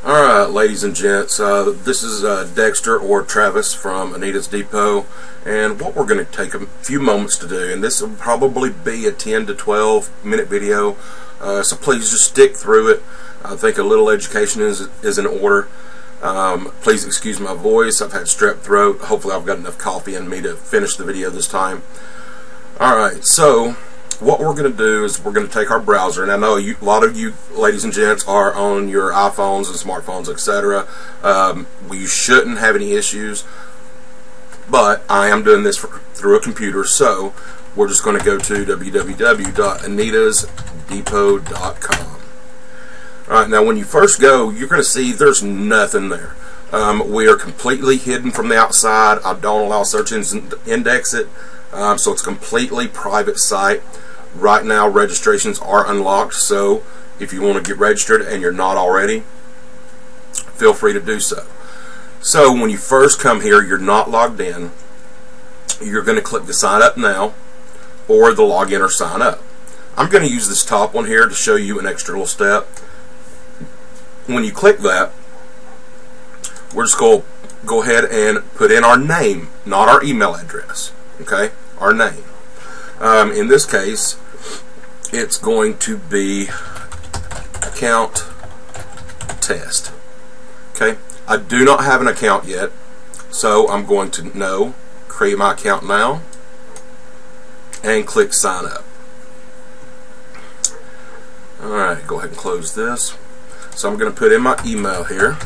Alright, ladies and gents, this is Dexter or Travis from AnitasDepot, and what we're going to take a few moments to do, and this will probably be a 10 to 12 minute video, so please just stick through it. I think a little education is in order. Please excuse my voice. I've had strep throat. Hopefully I've got enough coffee in me to finish the video this time. Alright, so what we're going to do is we're going to take our browser, and I know a lot of you ladies and gents are on your iPhones and smartphones, etc. You shouldn't have any issues, but I am doing this through a computer, so we're just going to go to www.AnitasDepot.com. Alright, now when you first go, you're going to see there's nothing there. We are completely hidden from the outside. I don't allow search engines to index it, so it's a completely private site. Right now registrations are unlocked, so if you want to get registered and you're not already, feel free to do so. So when you first come here, you're not logged in, you're going to click the sign up now or the login or sign up. I'm going to use this top one here to show you an extra little step. When you click that, we're just going to go ahead and put in our name, not our email address, okay, our name. In this case, it's going to be account test. Okay, I do not have an account yet, so I'm going to create my account now and click sign up. Alright, go ahead and close this. So I'm going to put in my email here.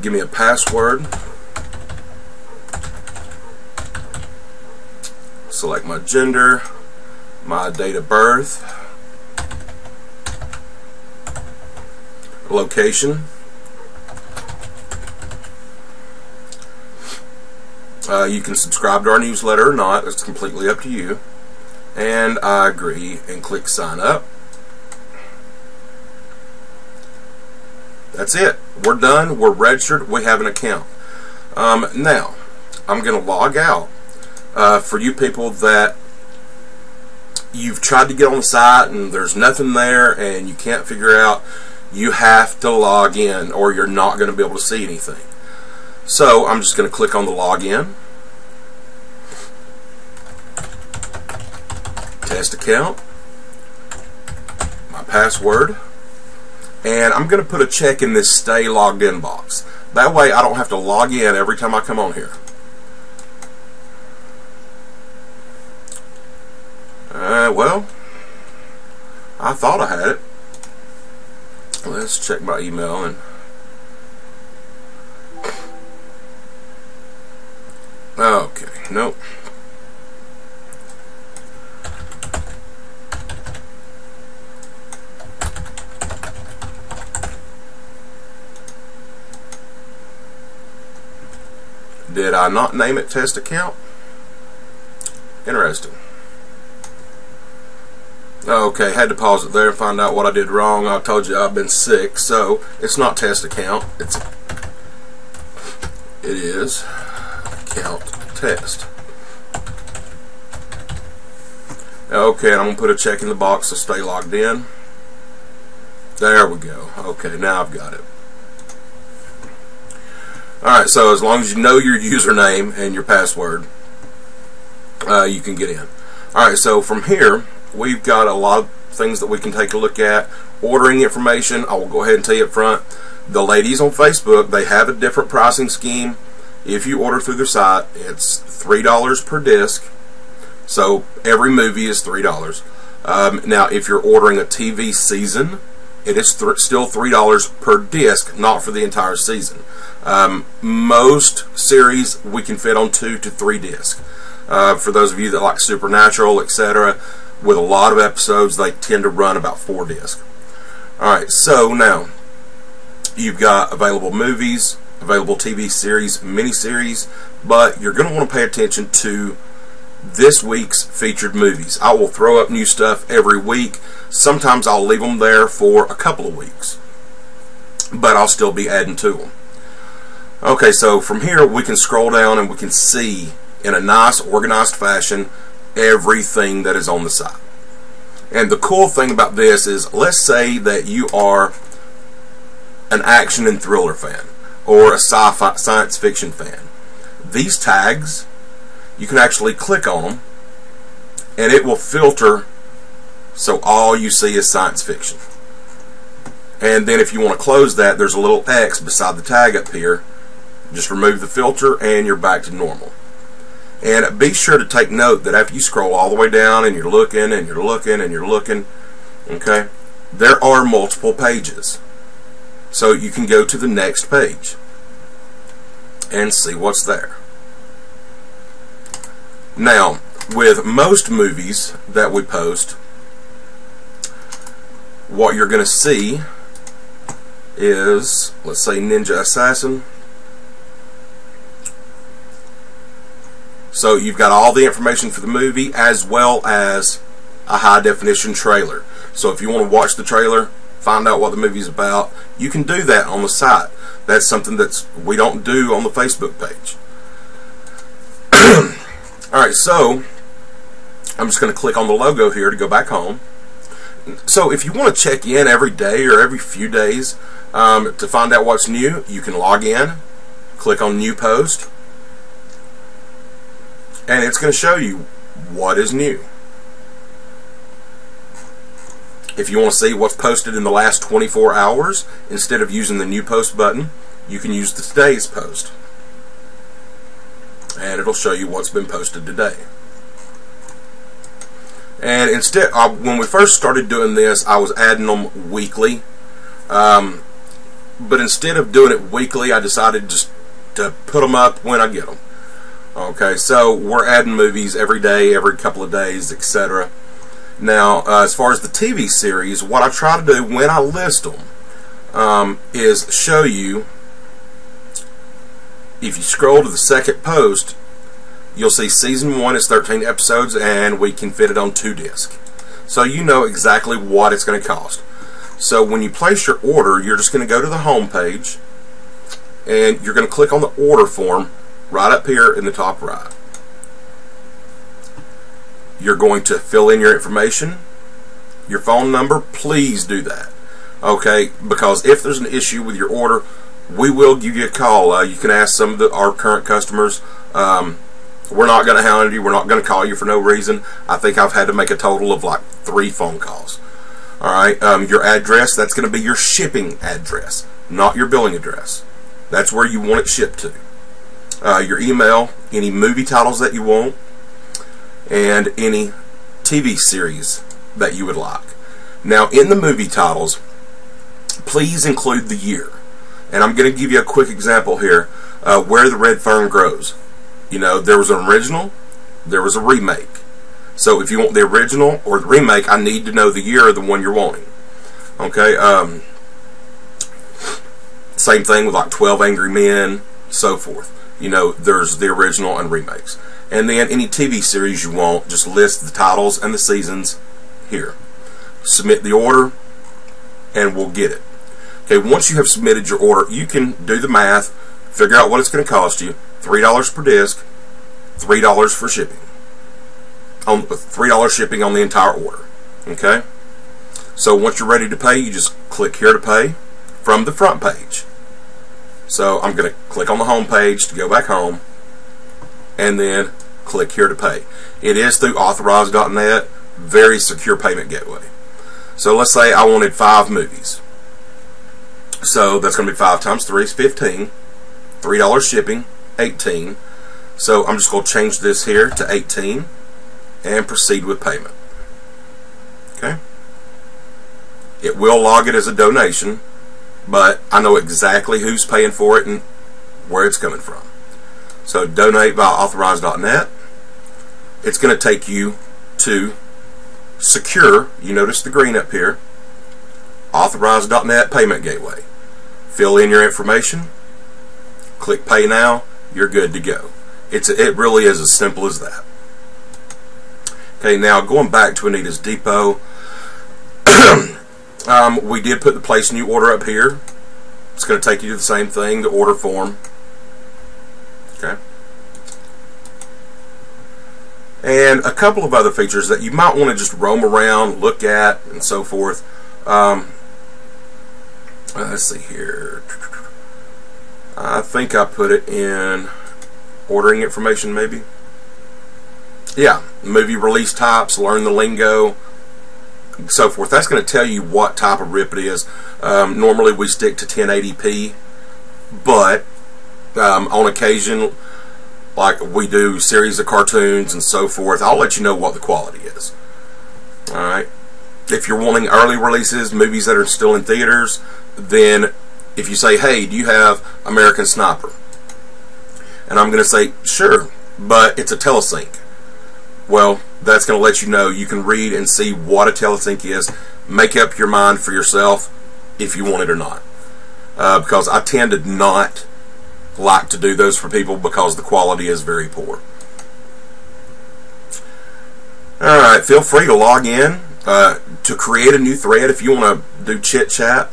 Give me a password. Select my gender, my date of birth, location. You can subscribe to our newsletter or not, it's completely up to you. And I agree and click sign up. That's it. We're done. We're registered. We have an account. Now, I'm going to log out. For you people that you've tried to get on the site and there's nothing there and you can't figure out, you have to log in or you're not going to be able to see anything. So I'm just going to click on the login, test account, my password, and I'm going to put a check in this stay logged in box. That way I don't have to log in every time I come on here. Well, I thought I had it. Let's check my email and okay, nope. Did I not name it test account? Interesting. Okay, had to pause it there and find out what I did wrong. I told you I've been sick, so it's not test account. It is account test. Okay, I'm gonna put a check in the box to stay logged in. There we go. Okay, now I've got it. Alright, so as long as you know your username and your password, you can get in. Alright, so from here, we've got a lot of things that we can take a look at. Ordering information, I will go ahead and tell you up front. The ladies on Facebook, they have a different pricing scheme. If you order through their site, it's $3 per disc. So every movie is $3. Now, if you're ordering a TV season, it is still $3 per disc, not for the entire season. Most series we can fit on 2 to 3 discs. For those of you that like Supernatural, etc., with a lot of episodes, they tend to run about 4 discs. Alright, so now you've got available movies, available TV series, miniseries, but you're going to want to pay attention to this week's featured movies. I will throw up new stuff every week. Sometimes I'll leave them there for a couple of weeks, but I'll still be adding to them. Okay, so from here we can scroll down and we can see in a nice organized fashion everything that is on the site. And the cool thing about this is, let's say that you are an action and thriller fan, or a sci-fi science fiction fan. These tags, you can actually click on them and it will filter so all you see is science fiction. And then if you want to close that, there's a little X beside the tag up here. Just remove the filter and you're back to normal. And be sure to take note that after you scroll all the way down and you're looking and you're looking and you're looking, okay, there are multiple pages. So you can go to the next page and see what's there. Now, with most movies that we post, what you're going to see is, let's say, Ninja Assassin. So you've got all the information for the movie as well as a high definition trailer. So if you want to watch the trailer, find out what the movie's about, you can do that on the site. That's something that we don't do on the Facebook page. Alright, so I'm just going to click on the logo here to go back home. So if you want to check in every day or every few days to find out what's new, you can log in, click on New Post, and it's going to show you what is new. If you want to see what's posted in the last 24 hours, instead of using the New Post button, you can use the Today's Post. And it'll show you what's been posted today. And instead, when we first started doing this, I was adding them weekly. But instead of doing it weekly, I decided just to put them up when I get them. Okay, so we're adding movies every day, every couple of days, etc. Now, as far as the TV series, what I try to do when I list them is show you, if you scroll to the second post, you'll see season 1 is 13 episodes and we can fit it on 2 discs. So you know exactly what it's going to cost. So when you place your order, you're just going to go to the home page and you're going to click on the order form right up here in the top right. You're going to fill in your information, your phone number. Please do that, okay? Because if there's an issue with your order, we will give you a call. You can ask some of our current customers. We're not going to hound you. We're not going to call you for no reason. I think I've had to make a total of like 3 phone calls. All right. Your address, that's going to be your shipping address, not your billing address. That's where you want it shipped to. Your email, any movie titles that you want, and any TV series that you would like. Now, in the movie titles, please include the year. And I'm going to give you a quick example here. Where the Red Fern Grows. You know, there was an original, there was a remake. So if you want the original or the remake, I need to know the year of the one you're wanting. Okay, same thing with like 12 Angry Men, so forth. You know, there's the original and remakes. And then any TV series you want, just list the titles and the seasons here. Submit the order, and we'll get it. Okay, once you have submitted your order, you can do the math, figure out what it's going to cost you. $3 per disc, $3 for shipping. $3 shipping on the entire order. Okay? So once you're ready to pay, you just click here to pay from the front page. So I'm going to click on the home page to go back home, and then click here to pay. It is through AuthoriZed.net, very secure payment gateway. So let's say I wanted 5 movies. So that's going to be 5 times 3 is 15. $3 shipping, 18. So I'm just going to change this here to 18 and proceed with payment. Okay? It will log it as a donation, but I know exactly who's paying for it and where it's coming from. So donate via AuthoriZed.net. It's going to take you to secure, you notice the green up here, AuthoriZed.net payment gateway. Fill in your information, click pay now, you're good to go. It really is as simple as that. Okay, now going back to AnitasDepot, we did put the place new order up here. It's going to take you to the same thing, the order form. Okay. and a couple of other features that you might want to just roam around, look at, and so forth. Let's see here. I think I put it in ordering information, maybe. Yeah, movie release types, learn the lingo, so forth. That's going to tell you what type of rip it is. Normally we stick to 1080p, but on occasion, like we do series of cartoons and so forth, I'll let you know what the quality is. Alright. If you're wanting early releases, movies that are still in theaters, then if you say, hey, do you have American Sniper? And I'm going to say, sure, but it's a telesync. Well, that's going to let you know. You can read and see what a telesync is. Make up your mind for yourself if you want it or not. Because I tend to not like to do those for people because the quality is very poor. Alright, feel free to log in. To create a new thread, if you want to do chit chat,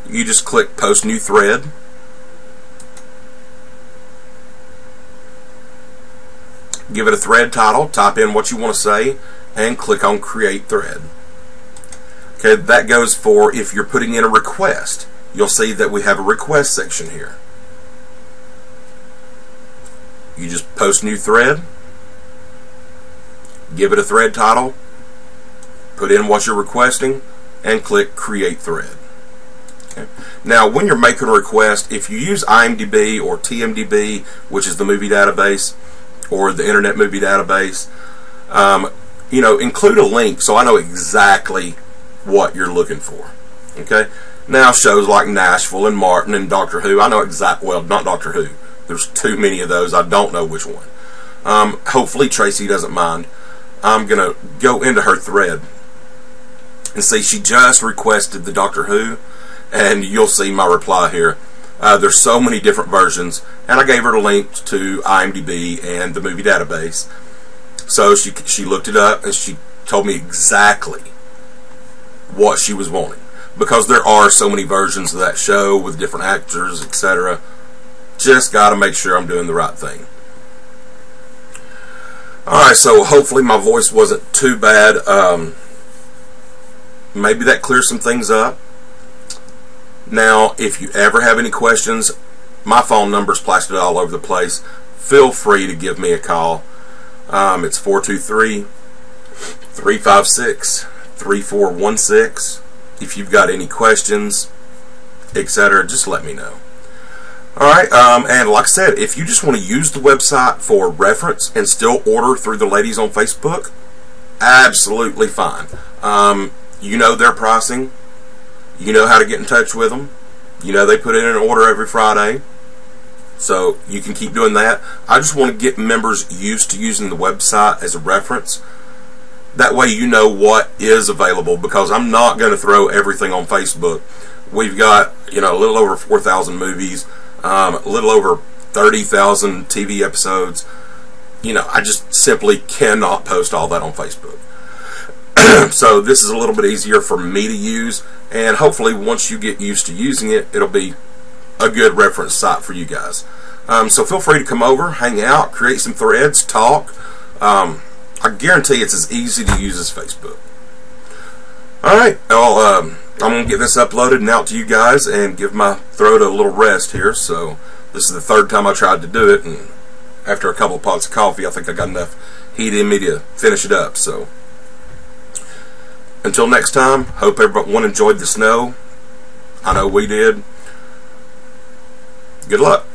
you just click post new thread. Give it a thread title, type in what you want to say, and click on create thread. Okay, that goes for if you're putting in a request. You'll see that we have a request section here. You just post new thread, give it a thread title, put in what you're requesting, and click create thread. Okay. Now when you're making a request, if you use IMDb or TMDB, which is the movie database, or the Internet Movie Database, you know, include a link so I know exactly what you're looking for. Okay. Now shows like Nashville and Martin and Doctor Who, I know exactly, well, not Doctor Who. There's too many of those. I don't know which one. Hopefully Tracy doesn't mind. I'm gonna go into her thread and see she just requested the Doctor Who, and you'll see my reply here. There's so many different versions, and I gave her the link to IMDb and the movie database. So she looked it up and she told me exactly what she was wanting, because there are so many versions of that show with different actors, etc. Just got to make sure I'm doing the right thing. Alright, so hopefully my voice wasn't too bad. Maybe that clears some things up. Now, if you ever have any questions, my phone number's plastered all over the place. Feel free to give me a call. It's 423-356-3416. If you've got any questions, etc., just let me know. Alright, and like I said, if you just want to use the website for reference and still order through the ladies on Facebook, absolutely fine. You know their pricing. You know how to get in touch with them. You know they put in an order every Friday. So you can keep doing that. I just want to get members used to using the website as a reference. That way you know what is available, because I'm not going to throw everything on Facebook. We've got, you know, a little over 4,000 movies, a little over 30,000 TV episodes. You know, I just simply cannot post all that on Facebook. So this is a little bit easier for me to use, and hopefully once you get used to using it, it'll be a good reference site for you guys. So feel free to come over, hang out, create some threads, talk. I guarantee it's as easy to use as Facebook. Alright, well, I'm going to get this uploaded and out to you guys and give my throat a little rest here. So this is the third time I tried to do it, and after a couple of pots of coffee, I think I got enough heat in me to finish it up. So until next time, hope everyone enjoyed the snow. I know we did. Good luck.